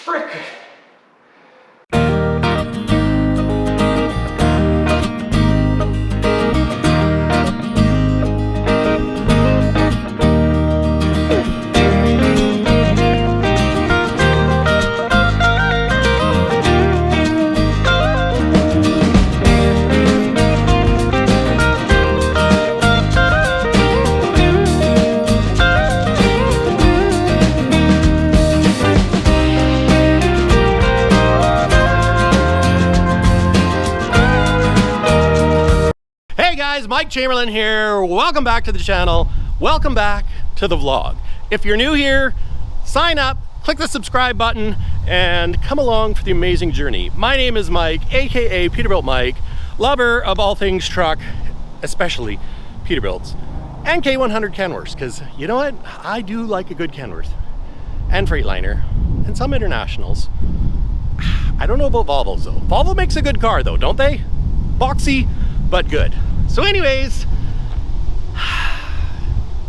Frick! Mike Chamberlain here. Welcome back to the channel. Welcome back to the vlog. If you're new here, sign up, click the subscribe button, and come along for the amazing journey. My name is Mike, aka Peterbilt Mike, lover of all things truck, especially Peterbilts and K100 Kenworths, because you know what? I do like a good Kenworth and Freightliner and some internationals. I don't know about Volvos though. Volvo makes a good car though, don't they? Boxy, but good. So anyways,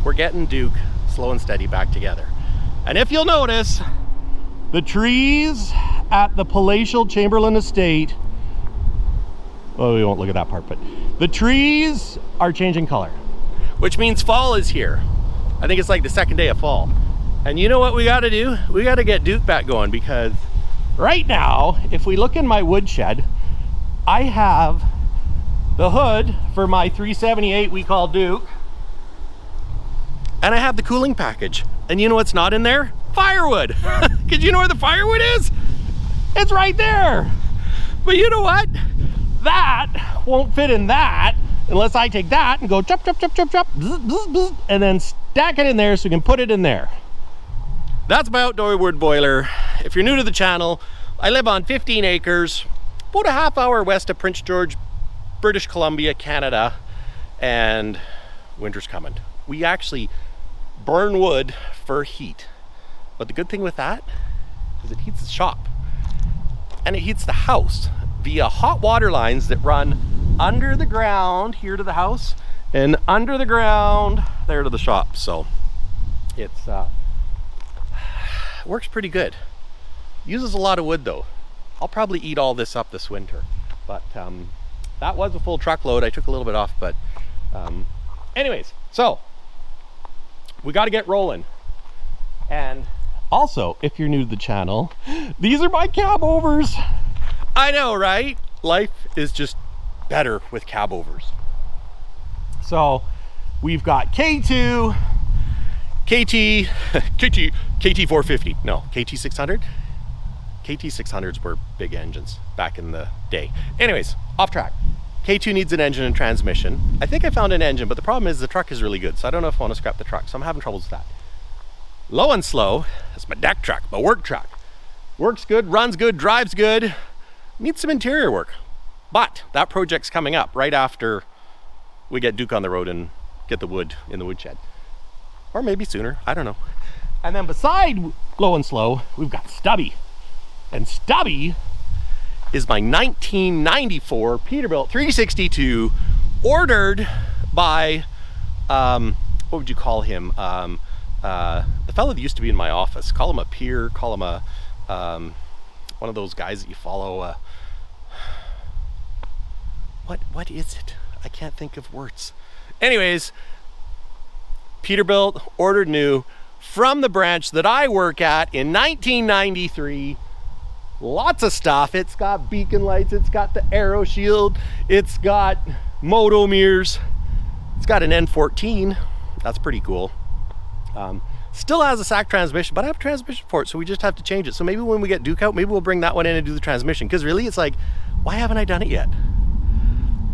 we're getting Duke slow and steady back together. And if you'll notice, the trees at the palatial Chamberlain estate, well, we won't look at that part, but the trees are changing color, which means fall is here. I think it's like the second day of fall. And you know what we gotta do? We gotta get Duke back going, because right now, if we look in my woodshed, I have the hood for my 378 we call Duke, and I have the cooling package, and you know what's not in there? Firewood. Because you know where the firewood is? It's right there. But you know what? That won't fit in that unless I take that and go chop, chop, chop, chop, chop, bzz, bzz, bzz, and then stack it in there so we can put it in there. That's my outdoor wood boiler. If you're new to the channel, I live on 15 acres, about a half hour west of Prince George, British Columbia, Canada, and winter's coming. We actually burn wood for heat. But the good thing with that is it heats the shop and it heats the house via hot water lines that run under the ground here to the house and under the ground there to the shop. So it's works pretty good. Uses a lot of wood though. I'll probably eat all this up this winter, but that was a full truckload. I took a little bit off, but anyways, so we got to get rolling. And also, if you're new to the channel, these are my cab overs. I know, right? Life is just better with cab overs. So we've got K2, KT 450, no, KT 600. KT 600s were big engines back in the day. Anyways, off track. K2 needs an engine and transmission. I think I found an engine, but the problem is the truck is really good, so I don't know if I want to scrap the truck, so I'm having troubles with that. Low and Slow is my deck truck, my work truck. Works good, runs good, drives good. Needs some interior work. But that project's coming up right after we get Duke on the road and get the wood in the woodshed. Or maybe sooner, I don't know. And then beside Low and Slow, we've got Stubby. And Stubby is my 1994 Peterbilt 362, ordered by, what would you call him? The fellow that used to be in my office. Call him a peer, call him a, one of those guys that you follow. What is it? I can't think of words. Anyways, Peterbilt ordered new from the branch that I work at in 1993. Lots of stuff. It's got beacon lights, it's got the aero shield, it's got moto mirrors, it's got an N14. That's pretty cool. Still has a sack transmission, but I have a transmission for it, so we just have to change it. So maybe when we get Duke out, maybe we'll bring that one in and do the transmission, because really it's like, why haven't I done it yet?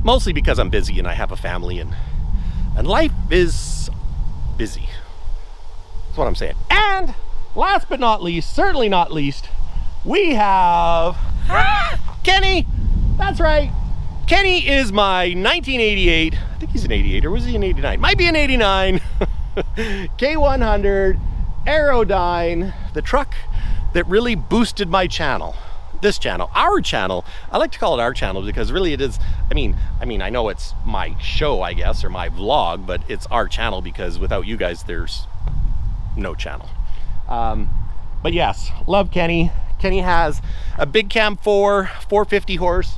Mostly because I'm busy and I have a family, and life is busy. That's what I'm saying. And last but not least, certainly not least, we have Kenny. That's right. Kenny is my 1988, I think he's an 88, or was he an 89? Might be an 89. K100 Aerodyne, the truck that really boosted my channel. This channel, our channel. I like to call it our channel because really it is, I mean, I know it's my show, I guess, or my vlog, but it's our channel because without you guys, there's no channel. But yes, love Kenny. Kenny has a big cam 450 horse.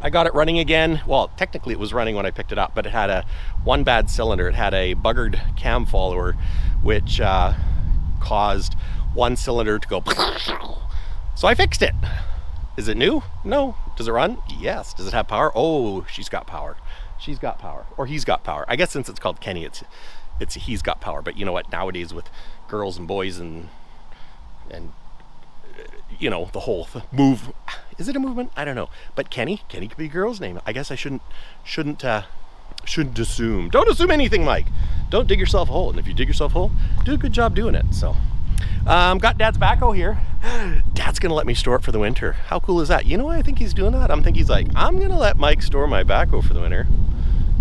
I got it running again. Well, technically it was running when I picked it up, but it had one bad cylinder. It had a buggered cam follower, which caused one cylinder to go. So I fixed it. Is it new? No. Does it run? Yes. Does it have power? Oh, she's got power. She's got power. Or he's got power. I guess since it's called Kenny, it's he's got power. But you know what? Nowadays with girls and boys and you know, the whole move. Is it a movement? I don't know. But Kenny could be a girl's name. I guess I shouldn't assume. Don't assume anything, Mike. Don't dig yourself a hole. And if you dig yourself a hole, do a good job doing it. So, got Dad's backhoe here. Dad's gonna let me store it for the winter. How cool is that? You know why I think he's doing that? I think he's like, I'm gonna let Mike store my backhoe for the winter,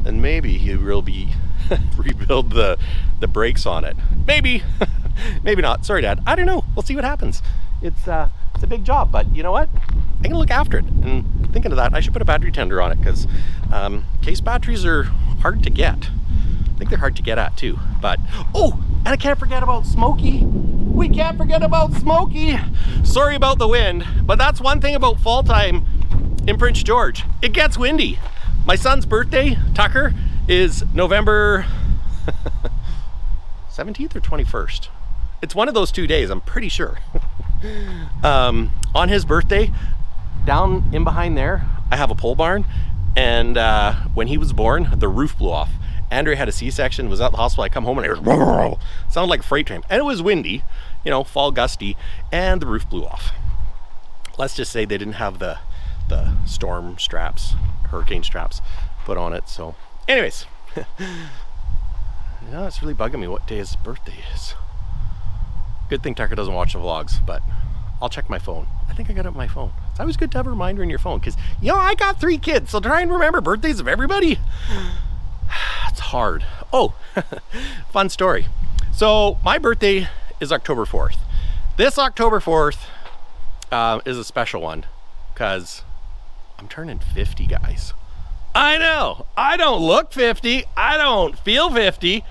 and maybe he will be rebuild the brakes on it. Maybe, maybe not. Sorry, Dad. I don't know. We'll see what happens. It's a big job, but you know what? I'm gonna look after it. And thinking of that, I should put a battery tender on it because case batteries are hard to get. I think they're hard to get at too. But oh, and I can't forget about Smokey. We can't forget about Smokey. Sorry about the wind, but that's one thing about fall time in Prince George. It gets windy. My son's birthday, Tucker, is November 17th or 21st. It's one of those 2 days, I'm pretty sure. On his birthday, down in behind there, I have a pole barn, and when he was born, the roof blew off. Andrea had a C-section, was at the hospital. I come home and it was sounded like a freight train, and it was windy, you know, fall gusty, and the roof blew off. Let's just say they didn't have the storm straps, hurricane straps put on it. So anyways, yeah, it's really bugging me what day his birthday is. Good thing Tucker doesn't watch the vlogs, but I'll check my phone. I think I got it on my phone. It's always good to have a reminder in your phone because, you know, I got 3 kids, so try and remember birthdays of everybody. It's hard. Oh, fun story. So my birthday is October 4th. This October 4th is a special one because I'm turning 50, guys. I know. I don't look 50. I don't feel 50.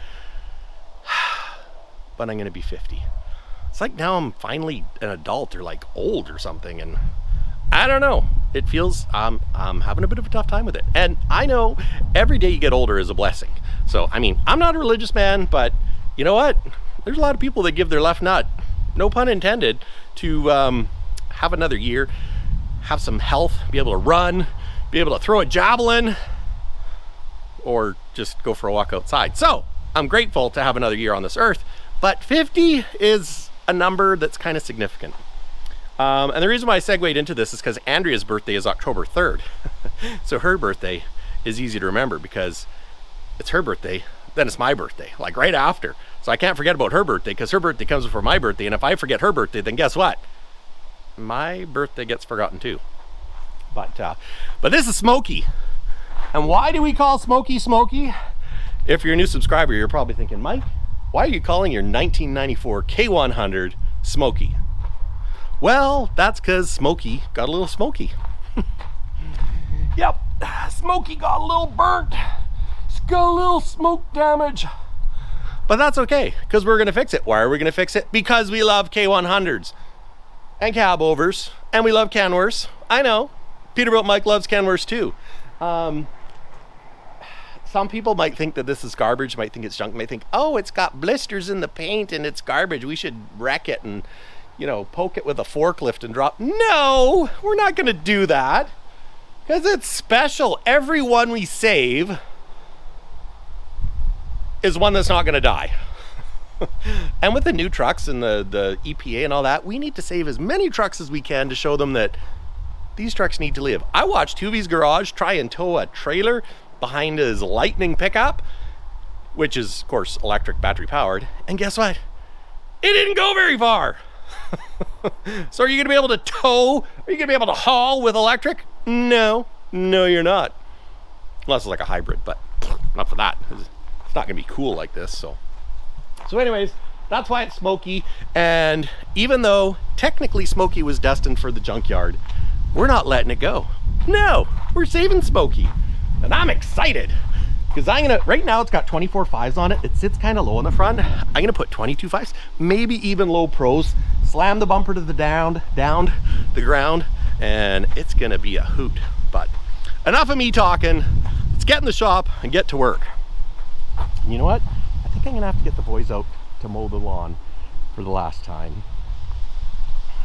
But I'm going to be 50. It's like now I'm finally an adult or like old or something, and I don't know. It feels I'm having a bit of a tough time with it. And I know every day you get older is a blessing. So, I mean, I'm not a religious man, but you know what? There's a lot of people that give their left nut, no pun intended, to have another year, have some health, be able to run, be able to throw a javelin, or just go for a walk outside. So, I'm grateful to have another year on this earth, but 50 is a number that's kind of significant. And the reason why I segued into this is because Andrea's birthday is October 3rd. So her birthday is easy to remember because it's her birthday, then it's my birthday, like right after. So I can't forget about her birthday because her birthday comes before my birthday. And if I forget her birthday, then guess what? My birthday gets forgotten too. But this is Smokey. And why do we call Smokey Smokey? If you're a new subscriber, you're probably thinking, Mike, why are you calling your 1994 K100 Smokey? Well, that's because Smokey got a little smoky. Yep, Smokey got a little burnt. He's got a little smoke damage. But that's okay, because we're going to fix it. Why are we going to fix it? Because we love K100s and cabovers, and we love Kenworths. I know, Peterbilt Mike loves Kenworths too. Some people might think that this is garbage, might think it's junk, might think, oh, it's got blisters in the paint and it's garbage. We should wreck it and, you know, poke it with a forklift and drop. No, we're not going to do that because it's special. Every one we save is one that's not going to die. And with the new trucks and the EPA and all that, we need to save as many trucks as we can to show them that these trucks need to live. I watched Huvie's garage try and tow a trailer behind his Lightning pickup, which is, of course, electric battery powered. And guess what? It didn't go very far. So are you going to be able to tow? Are you going to be able to haul with electric? No, you're not. Unless it's like a hybrid, but not for that. It's not going to be cool like this. So anyways, that's why it's Smokey. And even though technically Smokey was destined for the junkyard, we're not letting it go. No, we're saving Smokey. And I'm excited because right now it's got 24 5s on it. It sits kind of low in the front. I'm gonna put 22 5s, maybe even low pros, slam the bumper to the down the ground, and it's gonna be a hoot. But enough of me talking. Let's get in the shop and get to work. You know what? I think I'm gonna have to get the boys out to mow the lawn for the last time.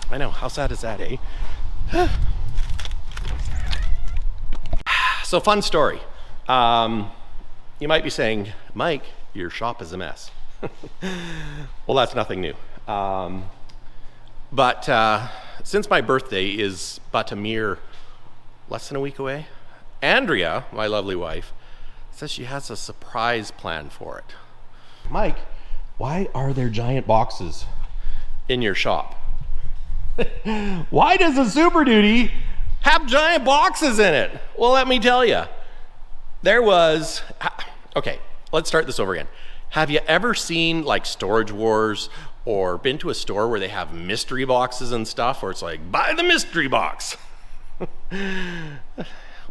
I know, how sad is that, eh? So, fun story. You might be saying, Mike, your shop is a mess. Well, that's nothing new. But since my birthday is but a mere less than a week away, Andrea, my lovely wife, says she has a surprise plan for it. Mike, why are there giant boxes in your shop? Why does a Super Duty have giant boxes in it? Well, let me tell you. There was, okay, let's start this over again. Have you ever seen like Storage Wars or been to a store where they have mystery boxes and stuff, where it's like, buy the mystery box?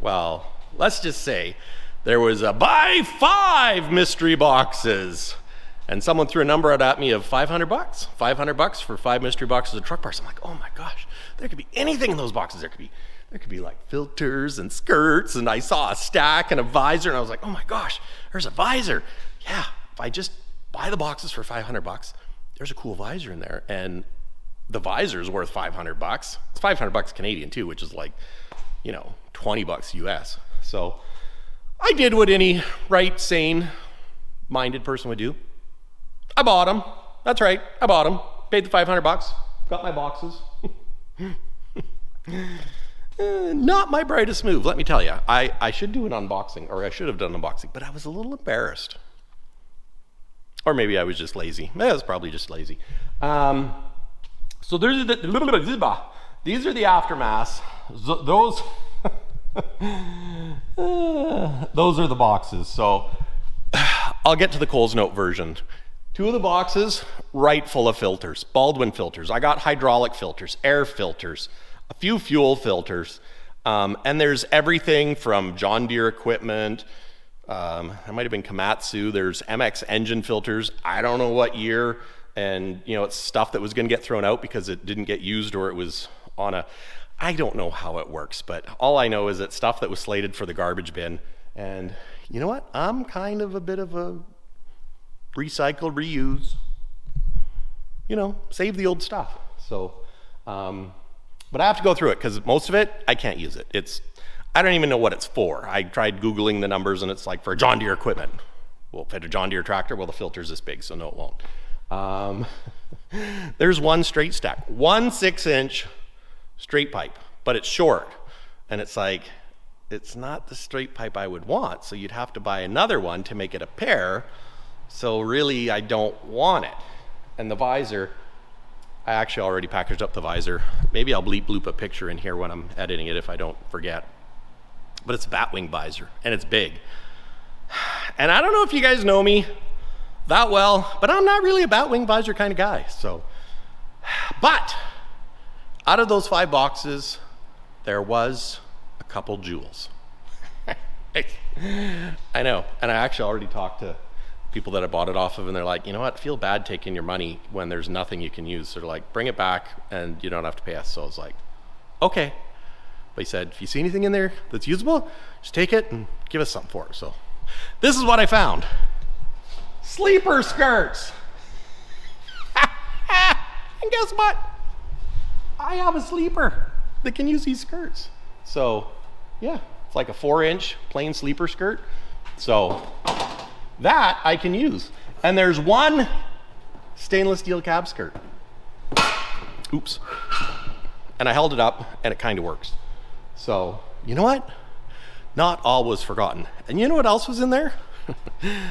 Well, let's just say there was a buy 5 mystery boxes, and someone threw a number out at me of $500. $500 for 5 mystery boxes of truck parts. I'm like, oh my gosh, there could be anything in those boxes. There could be like filters and skirts, and I saw a stack and a visor, and I was like, oh my gosh, there's a visor. Yeah, if I just buy the boxes for $500, there's a cool visor in there, and the visor is worth $500. It's $500 Canadian too, which is like, you know, $20 US. So I did what any right, sane-minded person would do. I bought them. That's right, I bought them. Paid the $500. Got my boxes. Not my brightest move, let me tell you. I should do an unboxing, or I should have done an unboxing, but I was a little embarrassed. Or maybe I was just lazy. I was probably just lazy. So these are the aftermaths. Those are the boxes. So I'll get to the Coles Note version. 2 of the boxes, right full of filters, Baldwin filters. I got hydraulic filters, air filters, a few fuel filters, and there's everything from John Deere equipment. It might have been Komatsu. There's MX engine filters. I don't know what year, and you know, it's stuff that was going to get thrown out because it didn't get used, or it was on a, I don't know how it works, but all I know is it's stuff that was slated for the garbage bin. And you know what? I'm kind of a bit of a recycle, reuse, you know, save the old stuff. So, but I have to go through it because most of it, I can't use it. I don't even know what it's for. I tried Googling the numbers, and it's like for John Deere equipment. Well, if I had a John Deere tractor, well, the filter's this big, so no, it won't. There's one straight stack, 1 6-inch straight pipe, but it's short. And it's like, it's not the straight pipe I would want, so you'd have to buy another one to make it a pair. So really, I don't want it. And the visor, I actually already packaged up the visor. Maybe I'll bloop a picture in here when I'm editing it if I don't forget. But it's a batwing visor, and it's big. And I don't know if you guys know me that well, but I'm not really a batwing visor kind of guy. So, but out of those 5 boxes, there was a couple jewels. I know, and I actually already talked to people that I bought it off of, and they're like, you know what, I feel bad taking your money when there's nothing you can use. So they're like, bring it back and you don't have to pay us. So I was like, okay. But he said, if you see anything in there that's usable, just take it and give us something for it. So this is what I found. Sleeper skirts. And guess what? I have a sleeper that can use these skirts. So yeah, it's like a 4-inch plain sleeper skirt. So that I can use. And there's one stainless steel cab skirt. Oops. And I held it up and it kind of works. So, you know what? Not all was forgotten. And you know what else was in there?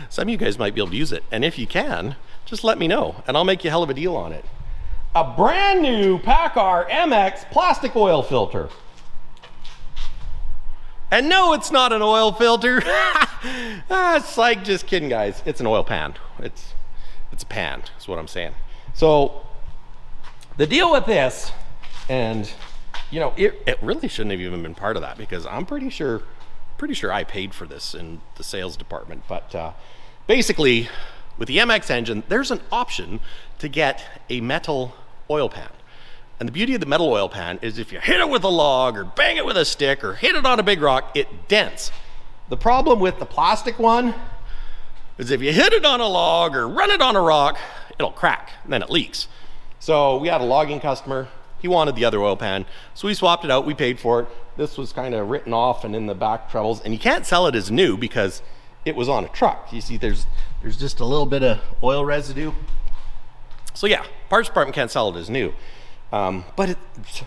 Some of you guys might be able to use it. And if you can, just let me know and I'll make you a hell of a deal on it. A brand new PACCAR MX plastic oil filter. And no, it's not an oil filter. It's like, just kidding, guys. It's an oil pan. It's a pan, is what I'm saying. So the deal with this, and you know, it really shouldn't have even been part of that because I'm pretty sure I paid for this in the sales department. But basically, with the MX engine, there's an option to get a metal oil pan. And the beauty of the metal oil pan is if you hit it with a log or bang it with a stick or hit it on a big rock, it dents. The problem with the plastic one is if you hit it on a log or run it on a rock, it'll crack and then it leaks. So we had a logging customer. He wanted the other oil pan. So we swapped it out. We paid for it. This was kind of written off and in the back troubles. And you can't sell it as new because it was on a truck. You see there's just a little bit of oil residue. So yeah, parts department can't sell it as new. But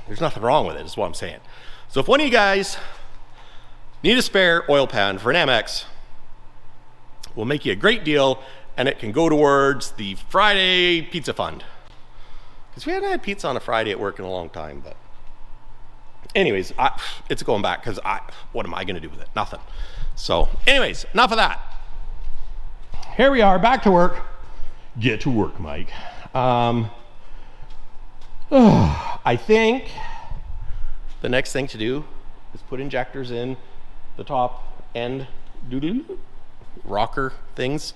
there's nothing wrong with it, is what I'm saying. So if one of you guys need a spare oil pan for an MX, we'll make you a great deal, and it can go towards the Friday pizza fund. Because we haven't had pizza on a Friday at work in a long time, but anyways, it's going back because what am I going to do with it? Nothing. So anyways, enough of that. Here we are, back to work. Get to work, Mike. I think the next thing to do is put injectors in the top end rocker things.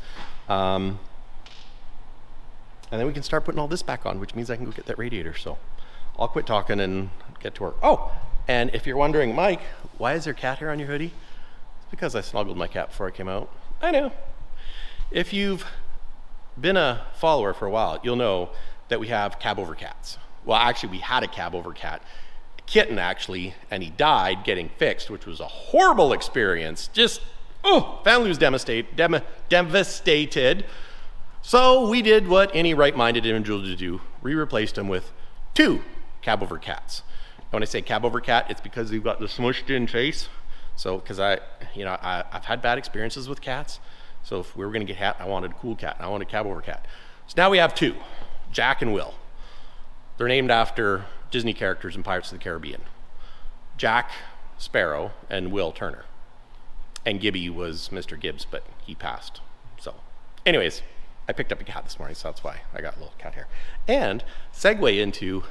And then we can start putting all this back on, which means I can go get that radiator. So I'll quit talking and get to work. Oh, and if you're wondering, Mike, why is there cat hair on your hoodie? It's because I snuggled my cat before I came out. I know. If you've been a follower for a while, you'll know that we have cab over cats. Well, actually, we had a cab over cat, a kitten actually, and he died getting fixed, which was a horrible experience. Just, family was devastated. So we did what any right-minded individual would do. We replaced him with 2 cab over cats. And when I say cab over cat, it's because they've got the smushed in face. So, because I've had bad experiences with cats. So if we were gonna get a cat, I wanted a cool cat, and I wanted a cab over cat. So now we have 2, Jack and Will. They're named after Disney characters in Pirates of the Caribbean. Jack Sparrow and Will Turner. And Gibby was Mr. Gibbs, but he passed. So anyways, I picked up a cat this morning, so that's why I got a little cat hair. And segue into,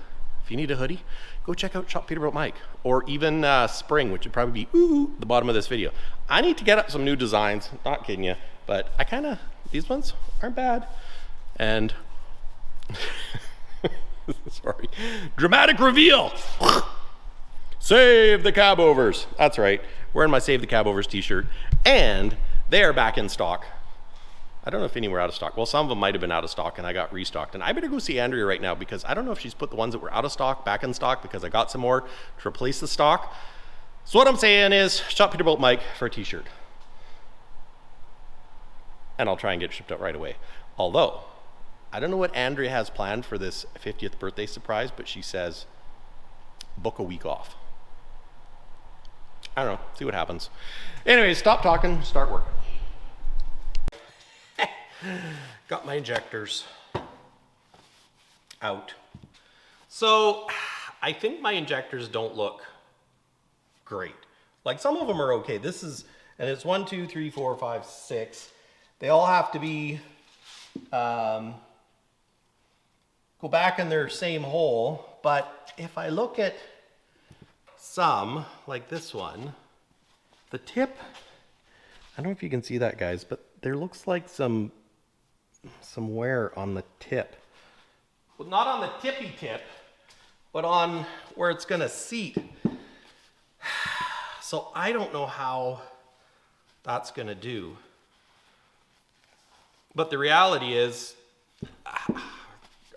if you need a hoodie, go check out Shop Peterbilt Mike. Or even Spring, which would probably be the bottom of this video. I need to get up some new designs, not kidding you, but these ones aren't bad. And sorry, dramatic reveal. Save the cab overs. That's right, wearing my Save the Cab Overs t-shirt, and they are back in stock. I don't know if any were out of stock. Well, some of them might have been out of stock and I got restocked. And I better go see Andrea right now because I don't know if she's put the ones that were out of stock back in stock because I got some more to replace the stock. So what I'm saying is, shop Peterbilt Mike for a t-shirt. And I'll try and get it shipped out right away. Although, I don't know what Andrea has planned for this 50th birthday surprise, but she says, book a week off. I don't know, see what happens. Anyways, stop talking, start working. Got my injectors out. So, I think my injectors don't look great. Like some of them are okay. This is, and it's 1, 2, 3, 4, 5, 6. They all have to be, go back in their same hole. But if I look at some, like this one, the tip, I don't know if you can see that, guys, but there looks like some wear on the tip. Well, not on the tippy tip, but on where it's gonna seat. So I don't know how that's gonna do. But the reality is,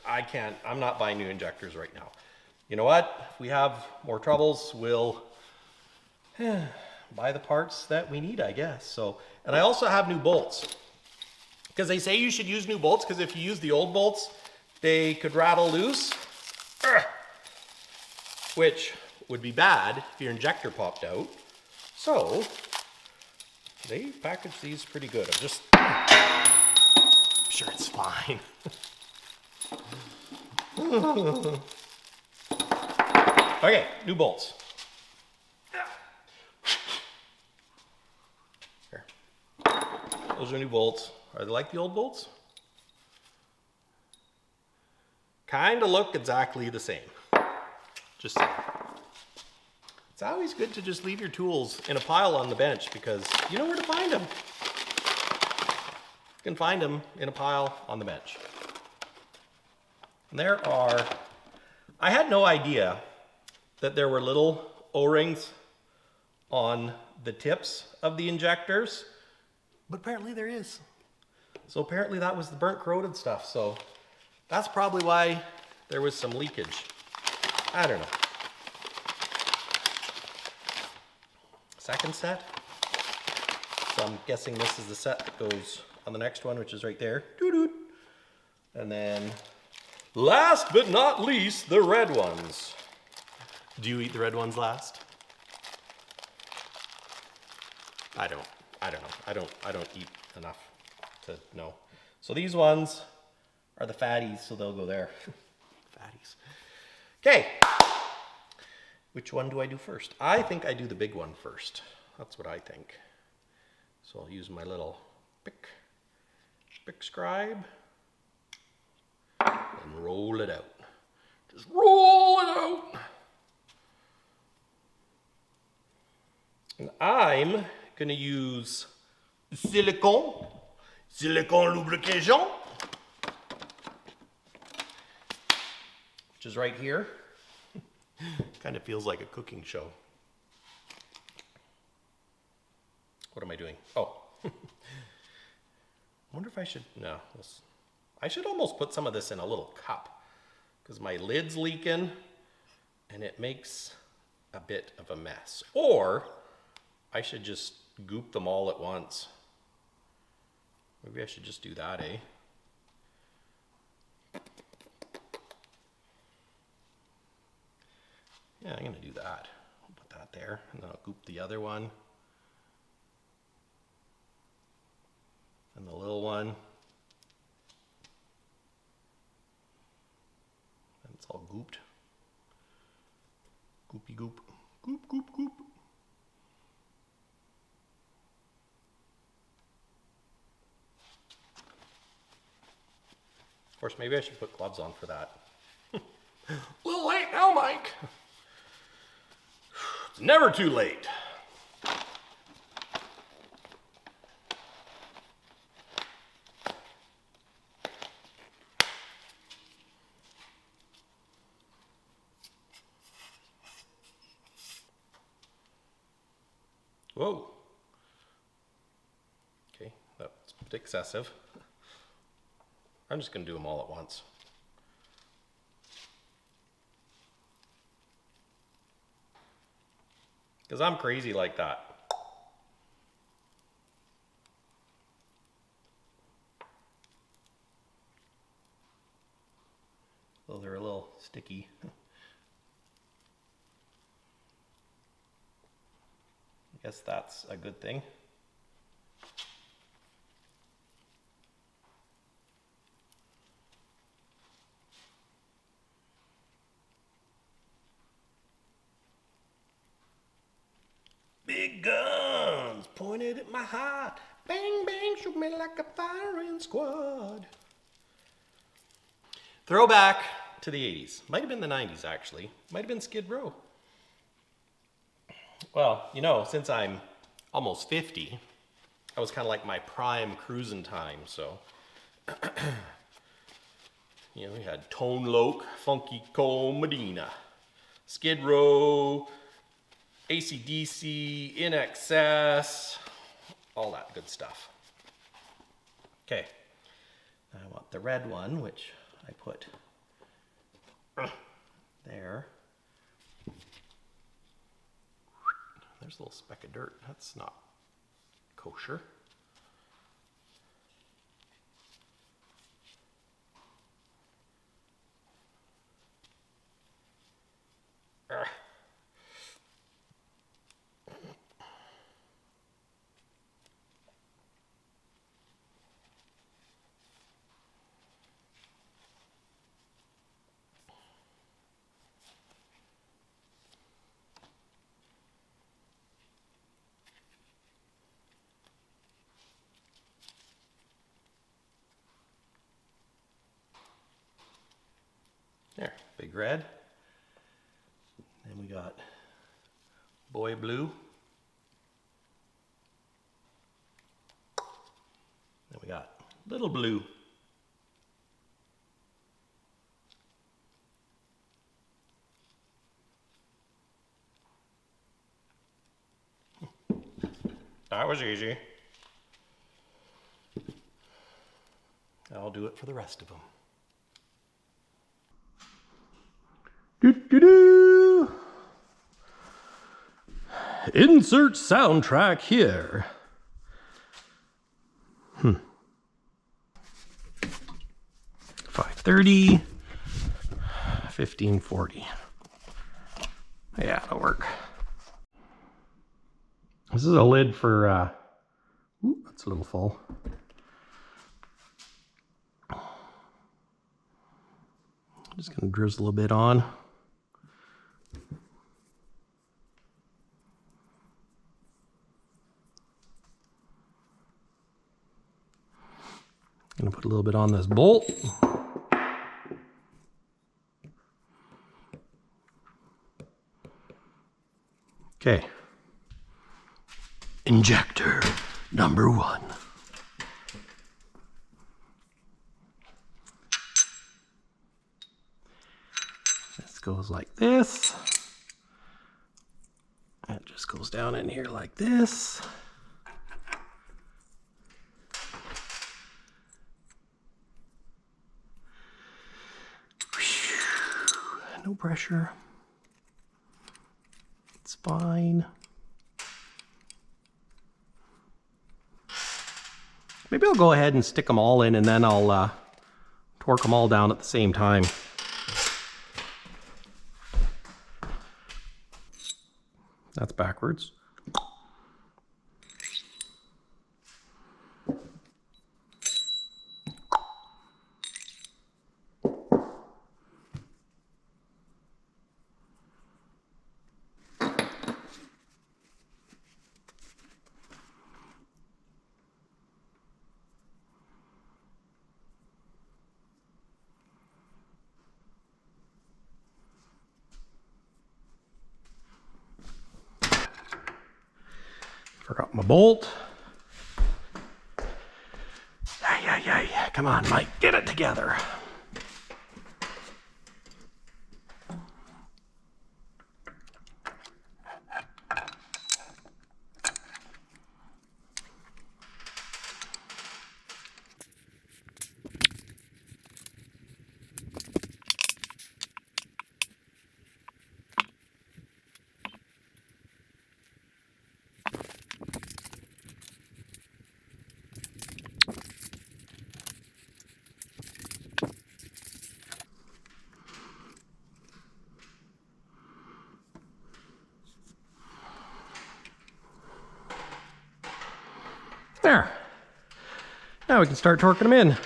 I'm not buying new injectors right now. You know what? If we have more troubles, we'll buy the parts that we need, I guess. So, and I also have new bolts. Because they say you should use new bolts, because if you use the old bolts, they could rattle loose. Which would be bad if your injector popped out. So, they packaged these pretty good. I'm sure it's fine. Okay, new bolts. Here. Those are new bolts. Are they like the old bolts? Kind of look exactly the same. Just saying. It's always good to just leave your tools in a pile on the bench because you know where to find them. You can find them in a pile on the bench. And there are I had no idea that there were little O-rings on the tips of the injectors, but apparently there is. So apparently that was the burnt corroded stuff. So that's probably why there was some leakage. I don't know. Second set. So I'm guessing this is the set that goes on the next one, which is right there. Doo-doo. And then last but not least, the red ones. Do you eat the red ones last? I don't know. I don't eat enough to know. So these ones are the fatties, so they'll go there. Fatties. Okay. Which one do I do first? I think I do the big one first. That's what I think. So I'll use my little pick scribe and roll it out. Just roll it out. And I'm going to use silicone lubrication, which is right here. Kind of feels like a cooking show. What am I doing? Oh. I wonder if I should, no. I should almost put some of this in a little cup because my lid's leaking and it makes a bit of a mess. Or I should just goop them all at once. Maybe I should just do that, eh? Yeah, I'm gonna do that. I'll put that there, and then I'll goop the other one. And the little one. And it's all gooped. Goopy goop. Goop, goop, goop. Of course, maybe I should put gloves on for that. A little late now, Mike. It's never too late. Whoa. Okay, that's a bit excessive. I'm just going to do them all at once. Because I'm crazy like that. Well, they're a little sticky. I guess that's a good thing. Big guns pointed at my heart. Bang, bang, shoot me like a firing squad. Throwback to the 80s. Might have been the 90s, actually. Might have been Skid Row. Well, you know, since I'm almost 50, that was kind of like my prime cruising time, so. You know, we had Tone Loc, Funky Cole Medina, Skid Row, AC/DC, In Excess, all that good stuff. Okay, I want the red one, which I put there. There's a little speck of dirt. That's not kosher. There, big red. Then we got boy blue. Then we got little blue. That was easy. I'll do it for the rest of them. Doo-doo-doo. Insert soundtrack here. 530, 1540. Yeah, that'll work. This is a lid for, ooh, that's a little full. Just gonna drizzle a bit on. Gonna put a little bit on this bolt. Okay. Injector number 1. This goes like this. It just goes down in here like this. No pressure. It's fine. Maybe I'll go ahead and stick them all in and then I'll torque them all down at the same time. That's backwards. Forgot my bolt. Ay. Come on, Mike, get it together. There. Now we can start torquing them in.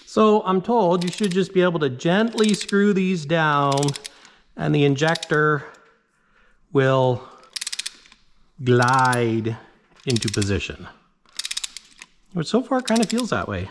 So I'm told you should just be able to gently screw these down and the injector will glide into position. Which so far kind of feels that way.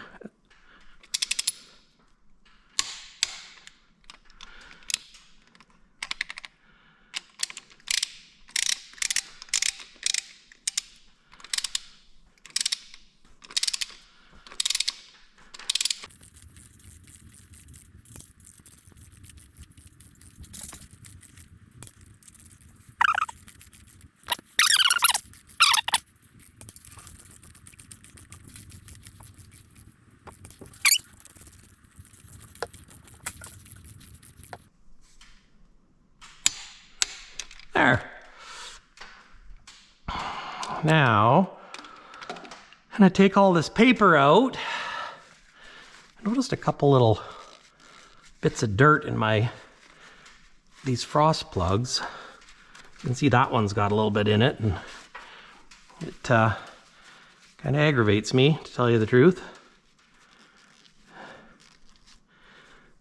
There. Now, I'm gonna take all this paper out. I noticed a couple little bits of dirt in these frost plugs. You can see that one's got a little bit in it, and it kind of aggravates me, to tell you the truth.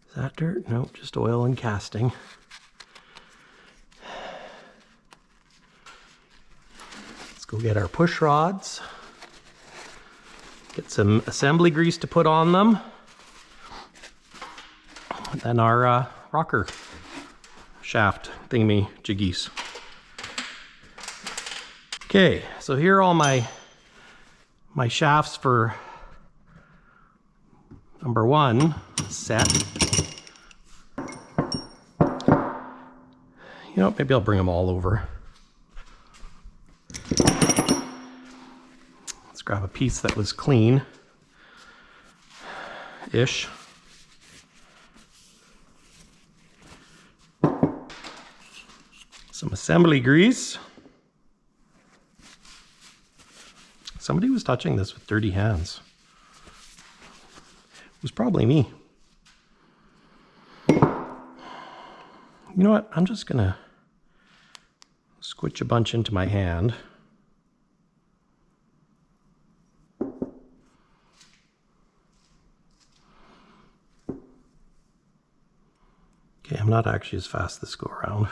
Is that dirt? Nope, just oil and casting. Go get our push rods, get some assembly grease to put on them, and then our rocker shaft thingy jiggies. Okay, so here are all my shafts for number 1 set. You know, maybe I'll bring them all over. Let's grab a piece that was clean-ish. Some assembly grease. Somebody was touching this with dirty hands. It was probably me. You know what? I'm just gonna squitch a bunch into my hand. Okay, I'm not actually as fast this go around.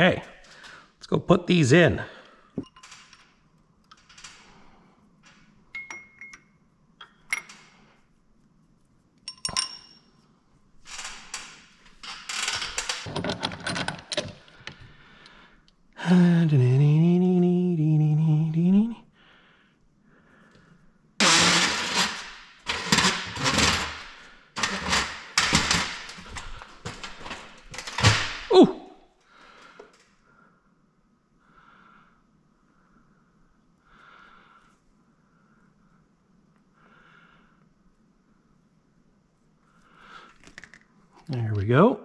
Okay, let's go put these in. Ooh! There we go.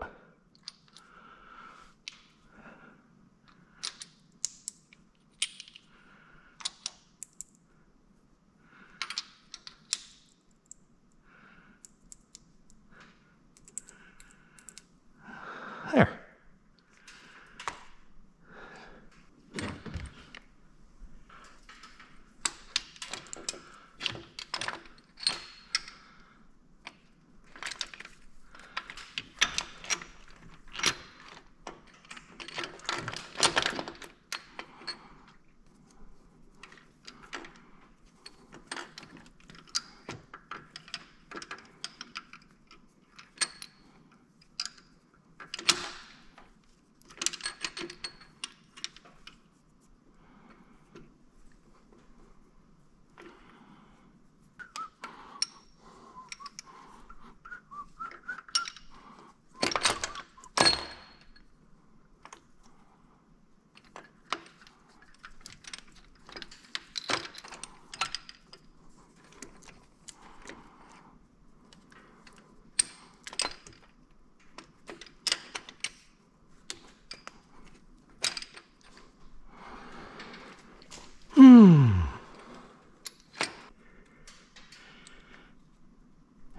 There.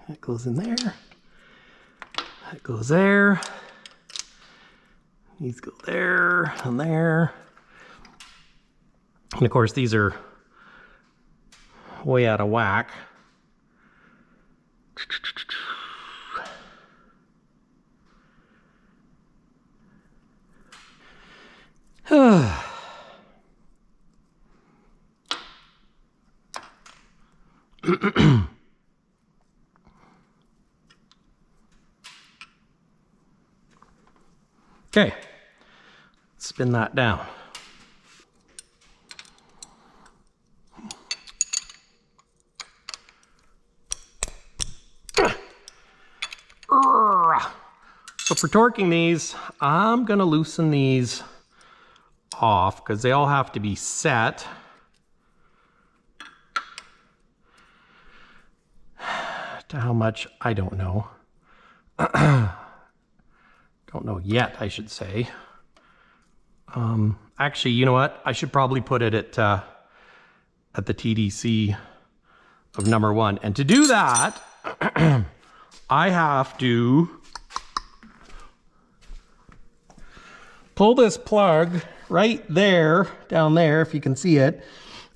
That goes in there. That goes there. These go there and there. And of course, these are way out of whack. Okay, spin that down. So for torquing these, I'm gonna loosen these off because they all have to be set. To how much, I don't know. Don't know yet, I should say. Actually, you know what? I should probably put it at the TDC of number 1. And to do that, I have to pull this plug right there, down there, if you can see it,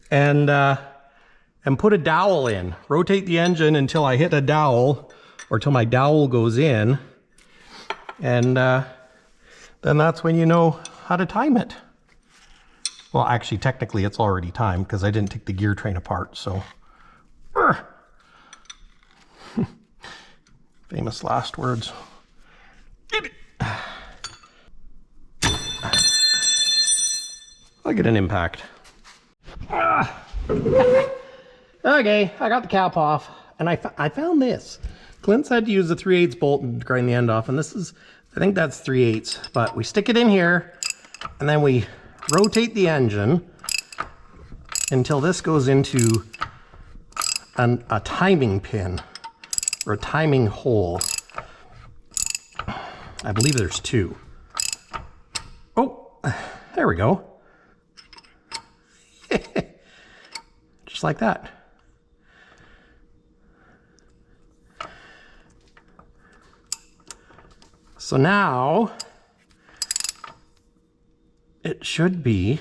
and put a dowel in. Rotate the engine until I hit a dowel, or till my dowel goes in. And then that's when you know how to time it. Well, actually, technically, it's already timed because I didn't take the gear train apart, so. Famous last words. I get an impact. Okay, I got the cap off, and I found this. Clint said to use the 3/8 bolt and grind the end off, and this is, I think that's 3/8, but we stick it in here, and then we rotate the engine until this goes into a timing pin, or a timing hole. I believe there's 2. Oh, there we go. Just like that. So now it should be,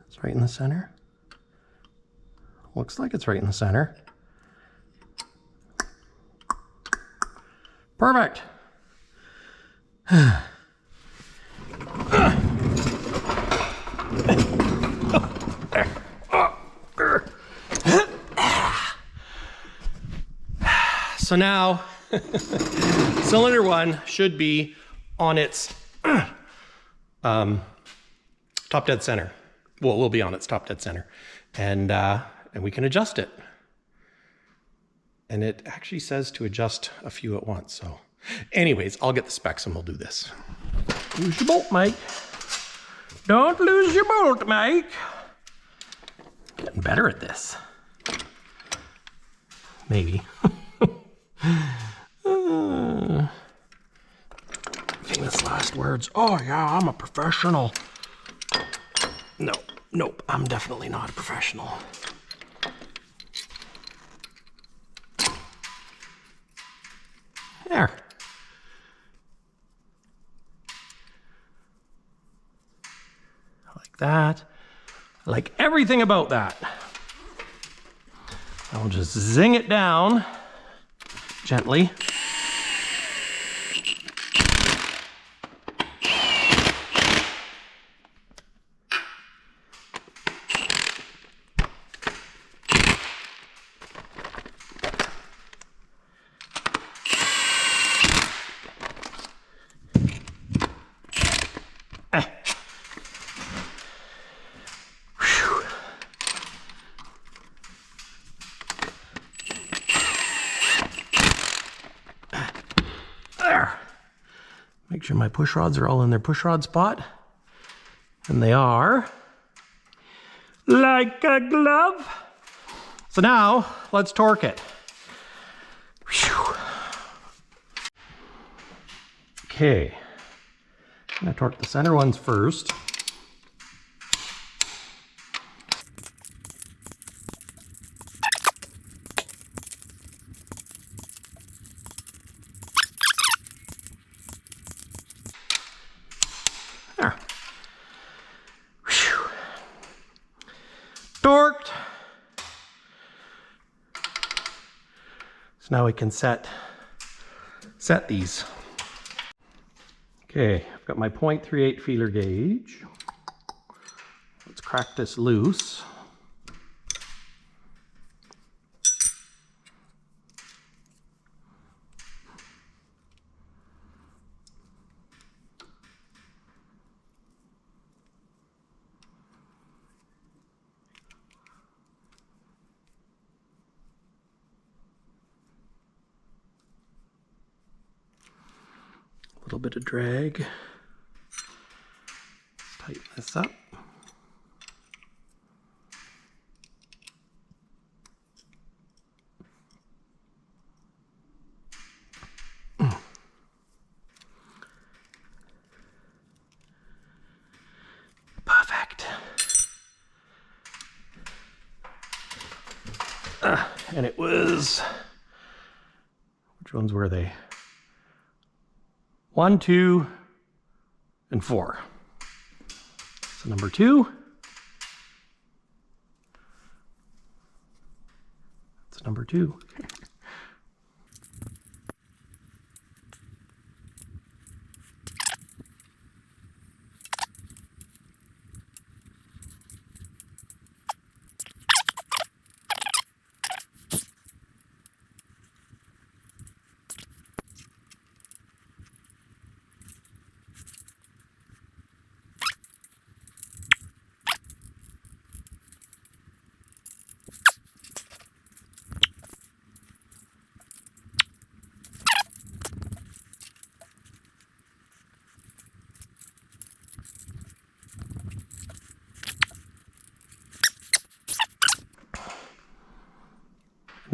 it's right in the center. Looks like it's right in the center. Perfect. So now cylinder 1 should be on its top dead center. Well, it will be on its top dead center, and we can adjust it. And it actually says to adjust a few at once. So anyways, I'll get the specs and we'll do this. Lose your bolt, Mike. Don't lose your bolt, Mike. Getting better at this. Maybe. Famous last words. Oh yeah, I'm a professional. No, nope, I'm definitely not a professional. There. I like that. I like everything about that. I'll just zing it down gently. Make sure my push rods are all in their push rod spot. And they are. Like a glove. So now, let's torque it. Whew. Okay. I'm gonna torque the center ones first. There. Whew. Torqued. So now we can set these. Okay, I've got my .38 feeler gauge. Let's crack this loose. A little bit of drag. Let's tighten this up. Perfect. And it was, which ones were they? 1, 2, and 4. So number 2. That's number 2.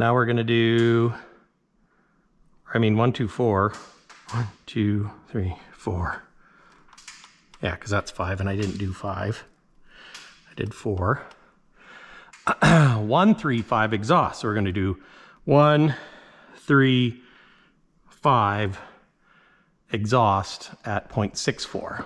Now we're gonna do, 1, 2, 4. 1, 2, 3, 4. Yeah, because that's 5 and I didn't do 5. I did 4. 1, 3, 5 exhaust. So we're gonna do 1, 3, 5 exhaust at 0.64.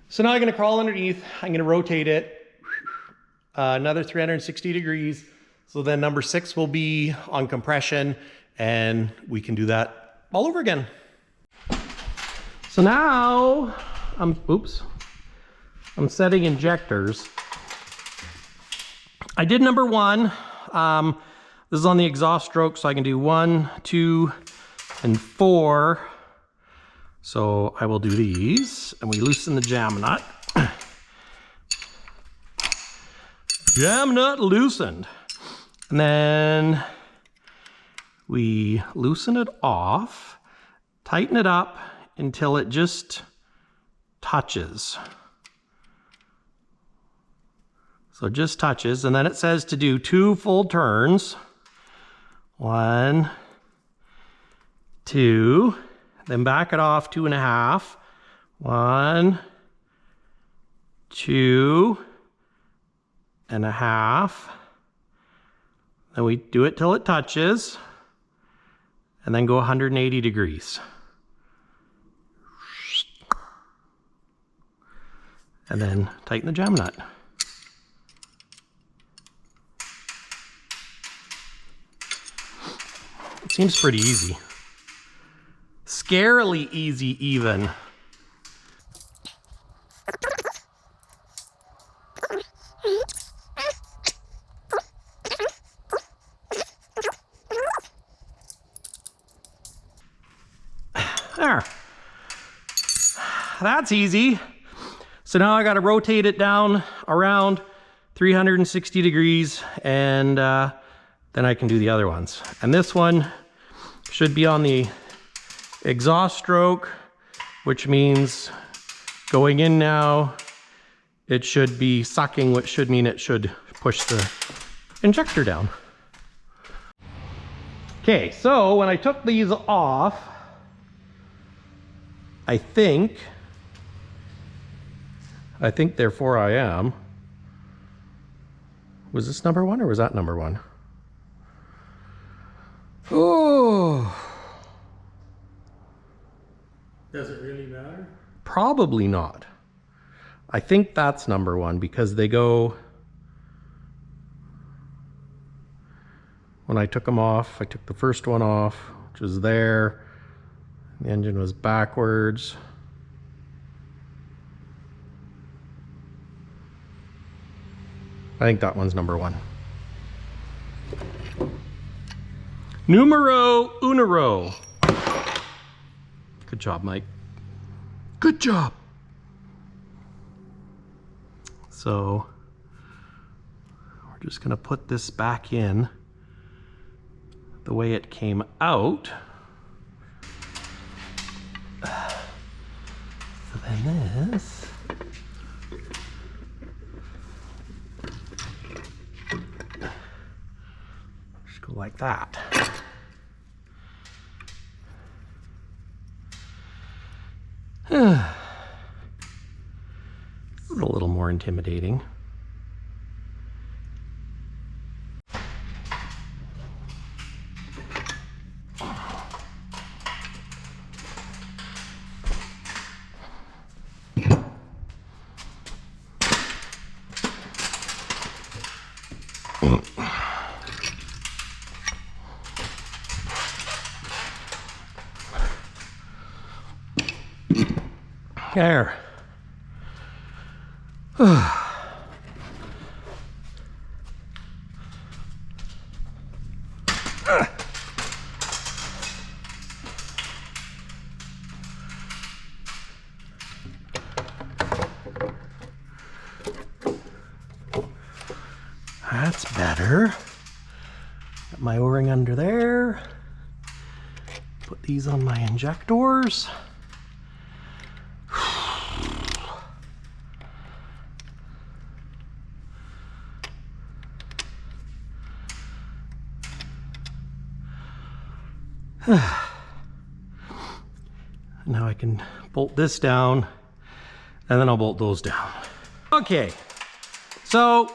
So now I'm going to crawl underneath. I'm going to rotate it another 360 degrees. So then number 6 will be on compression and we can do that all over again. So now I'm setting injectors. I did number 1. This is on the exhaust stroke, so I can do 1, 2, and 4. So I will do these, and we loosen the jam nut. Jam nut loosened. And then we loosen it off, tighten it up until it just touches. So it just touches, and then it says to do 2 full turns. 1, 2, then back it off 2.5. 1, 2.5. Then we do it till it touches, and then go 180 degrees. And then tighten the jam nut. It seems pretty easy. Scarily easy even. There. That's easy. So now I got to rotate it down around 360 degrees and then I can do the other ones. And this one should be on the exhaust stroke, which means going in now, it should be sucking, which should mean it should push the injector down. Okay, so when I took these off, I think therefore I am. Was this number 1 or was that number 1? Oh. Does it really matter? Probably not. I think that's number 1 because they go, when I took them off, I took the first one off, which was there. The engine was backwards. I think that one's number 1. Numero unero. Good job, Mike. Good job. So we're just gonna put this back in the way it came out. So then this, just go like that. This is a little more intimidating. There. That's better. Got my O-ring under there. Put these on my injectors. Now I can bolt this down, and then I'll bolt those down. Okay, so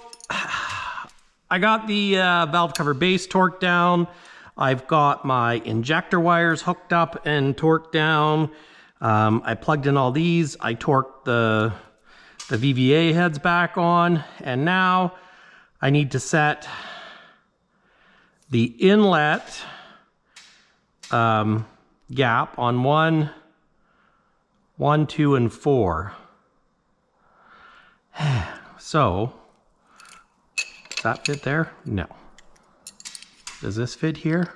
I got the valve cover base torqued down. I've got my injector wires hooked up and torqued down. I plugged in all these. I torqued the VVA heads back on, and now I need to set the inlet gap on 1, 2, and 4. So, does that fit there? No. Does this fit here?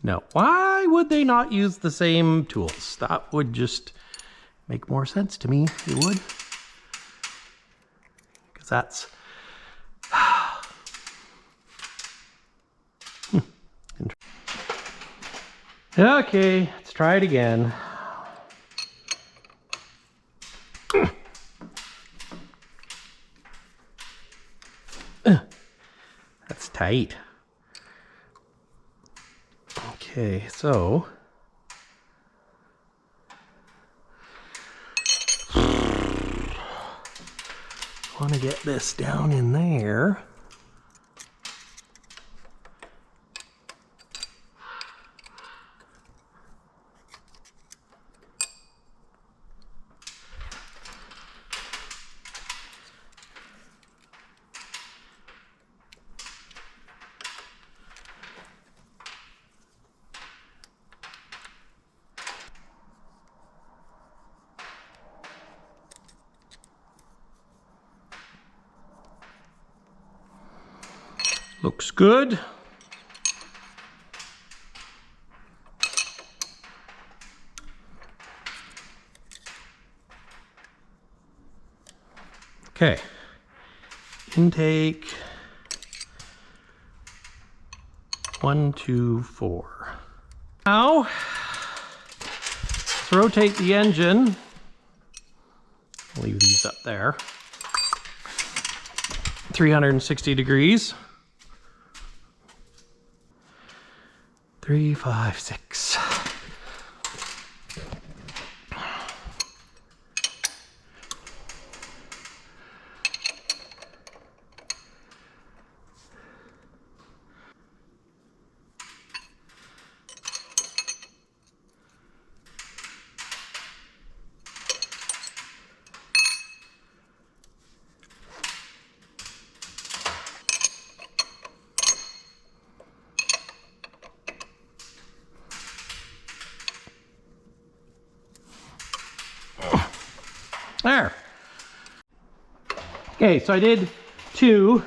No. Why would they not use the same tools? That would just make more sense to me. It would. Because that's... Okay, let's try it again. That's tight. Okay, so want to get this down in there. Looks good. Okay. Intake 1, 2, 4. Now, let's rotate the engine. I'll leave these up there. 360 degrees. 3, 5, 6. There. Okay, so I did 2.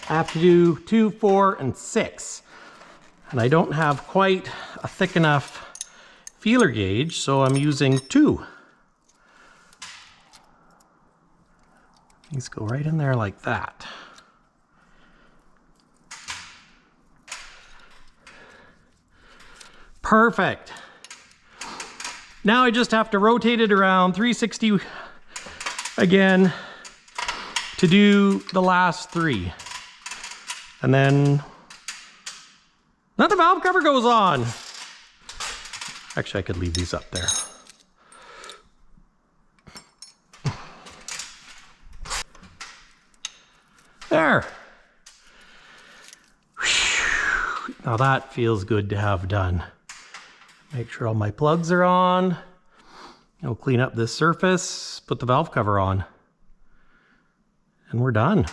I have to do 2, 4, and 6. And I don't have quite a thick enough feeler gauge, so I'm using 2. These go right in there like that. Perfect. Now I just have to rotate it around 360 again to do the last 3. And then the valve cover goes on. Actually, I could leave these up there. There. Whew. Now that feels good to have done. Make sure all my plugs are on. I'll clean up this surface, put the valve cover on, and we're done.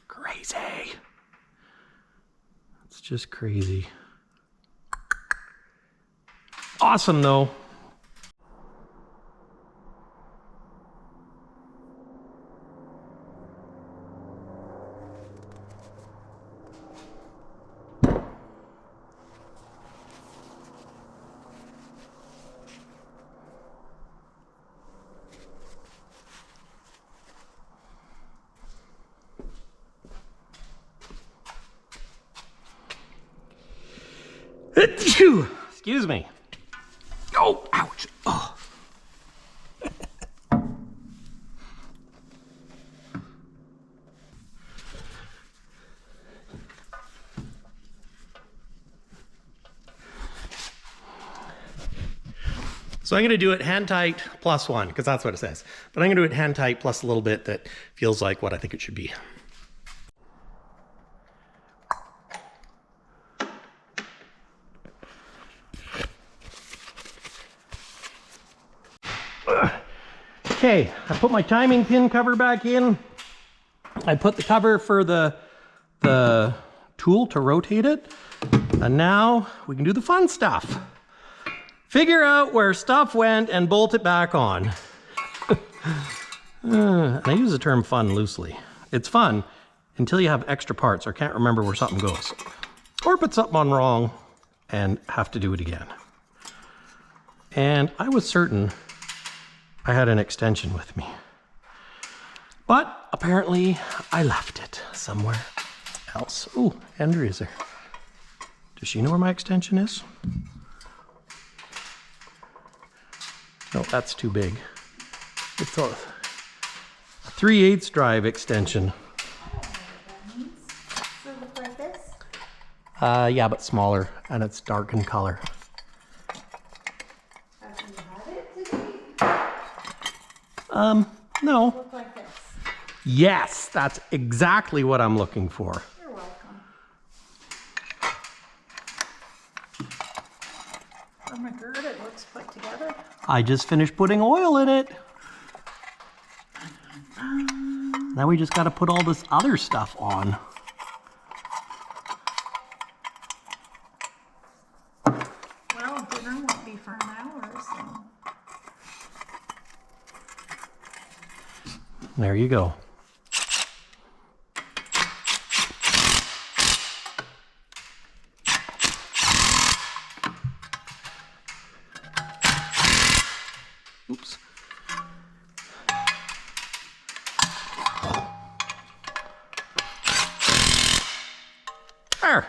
Crazy. It's just crazy. Awesome though. Excuse me. Oh, ouch. Oh. So I'm going to do it hand tight +1 because that's what it says. But I'm going to do it hand tight plus a little bit that feels like what I think it should be. Okay, I put my timing pin cover back in. I put the cover for the tool to rotate it. And now we can do the fun stuff. Figure out where stuff went and bolt it back on. And I use the term fun loosely. It's fun until you have extra parts or can't remember where something goes. Or put something on wrong and have to do it again. And I was certain I had an extension with me. But apparently I left it somewhere else. Ooh, Andrea's there. Does she know where my extension is? No, that's too big. It's a 3/8 drive extension. Does it look like this? Yeah, but smaller, and it's dark in color. Can you have it today? No. Look like this. Yes, that's exactly what I'm looking for. You're welcome. Oh my god, it looks put together. I just finished putting oil in it. Now we just got to put all this other stuff on. Well, dinner won't be for an hour, so. There you go. Oops. There.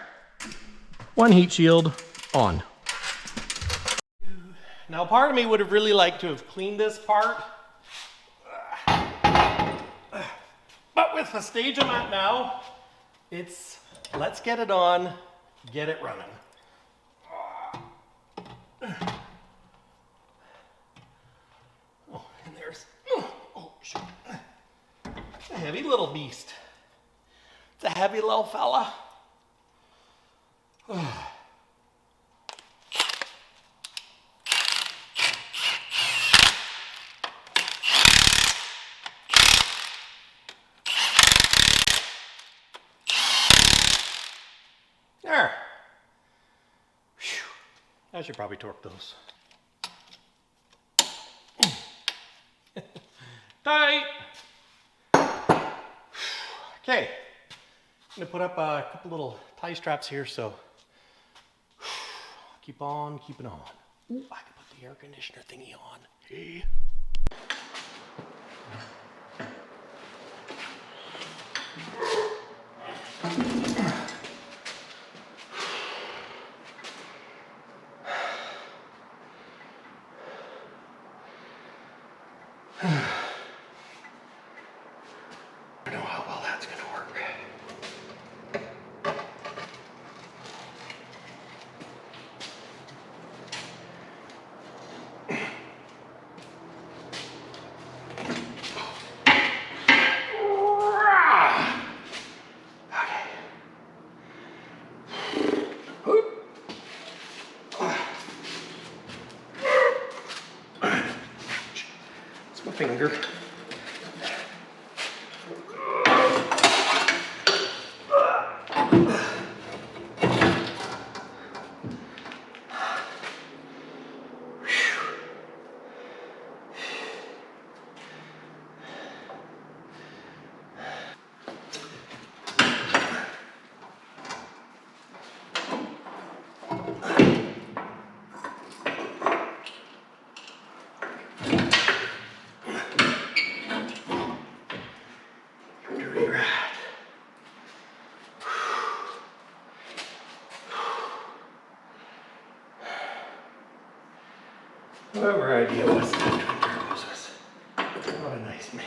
One heat shield on. Now part of me would have really liked to have cleaned this part. But with the stage I'm at now, it's let's get it on, get it running. Oh, and there's, oh, shit. It's a heavy little beast. It's a heavy little fella. There. Whew. I should probably torque those. Tight. Okay. I'm gonna put up a couple little tie straps here, so keep on keeping on. Ooh, I can put the air conditioner thingy on. Hey. finger. Whoever idea was that twin turbos was. What a nice man.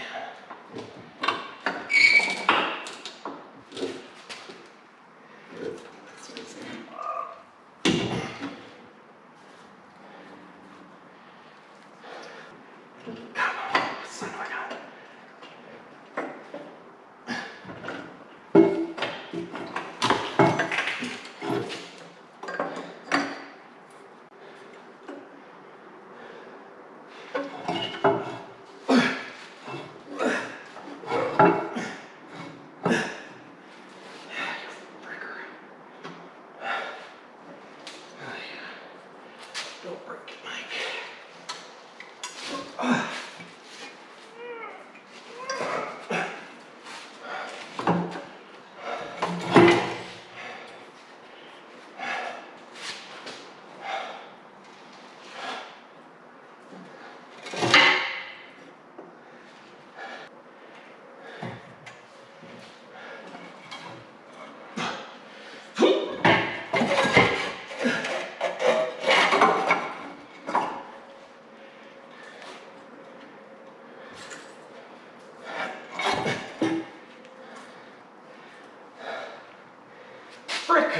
Come on, son of a gun. Don't break it, Mike. Frick!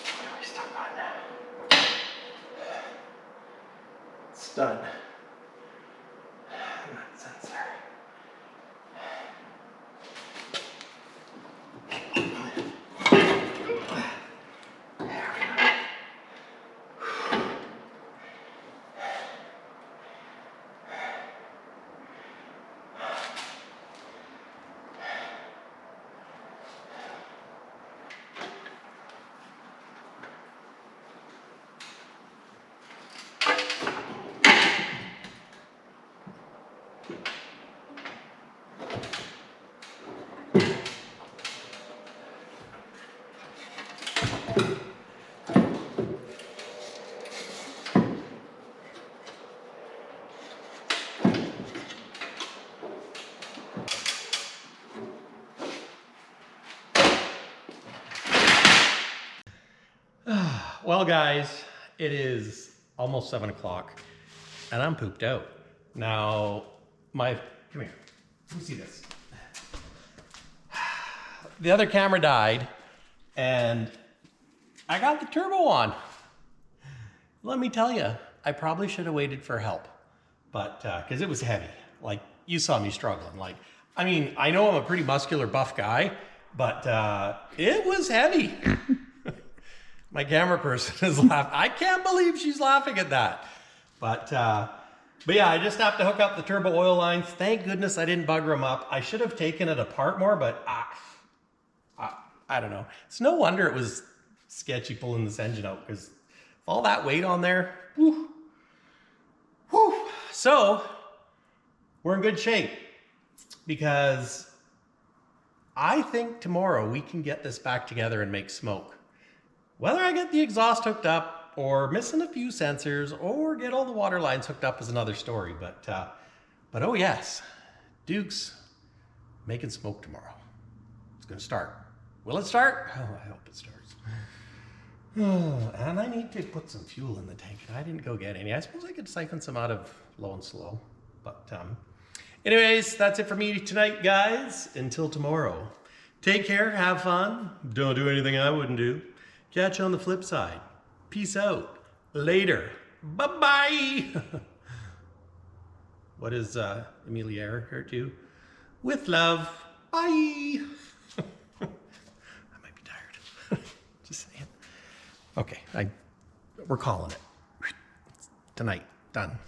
What are we stuck on now? It's done. And that sensor. Well, guys, it is almost 7 o'clock and I'm pooped out. Now, come here, let me see this. The other camera died and I got the turbo on. Let me tell you, I probably should have waited for help, but because it was heavy. Like, you saw me struggling. Like, I mean, I know I'm a pretty muscular, buff guy, but it was heavy. My camera person is laughing. I can't believe she's laughing at that. But yeah, I just have to hook up the turbo oil lines. Thank goodness I didn't bugger them up. I should have taken it apart more, but I don't know. It's no wonder it was sketchy pulling this engine out, because all that weight on there, whew. So we're in good shape, because I think tomorrow we can get this back together and make smoke. Whether I get the exhaust hooked up or missing a few sensors or get all the water lines hooked up is another story. But oh yes, Duke's making smoke tomorrow. It's gonna start. Will it start? Oh, I hope it starts. And I need to put some fuel in the tank. I didn't go get any. I suppose I could siphon some out of low and slow. But anyways, that's it for me tonight, guys. Until tomorrow. Take care, have fun. Don't do anything I wouldn't do. Catch you on the flip side. Peace out. Later. Bye-bye. What does Amelia Earhart do? With love. Bye. I might be tired. Okay, we're calling it. Tonight, done.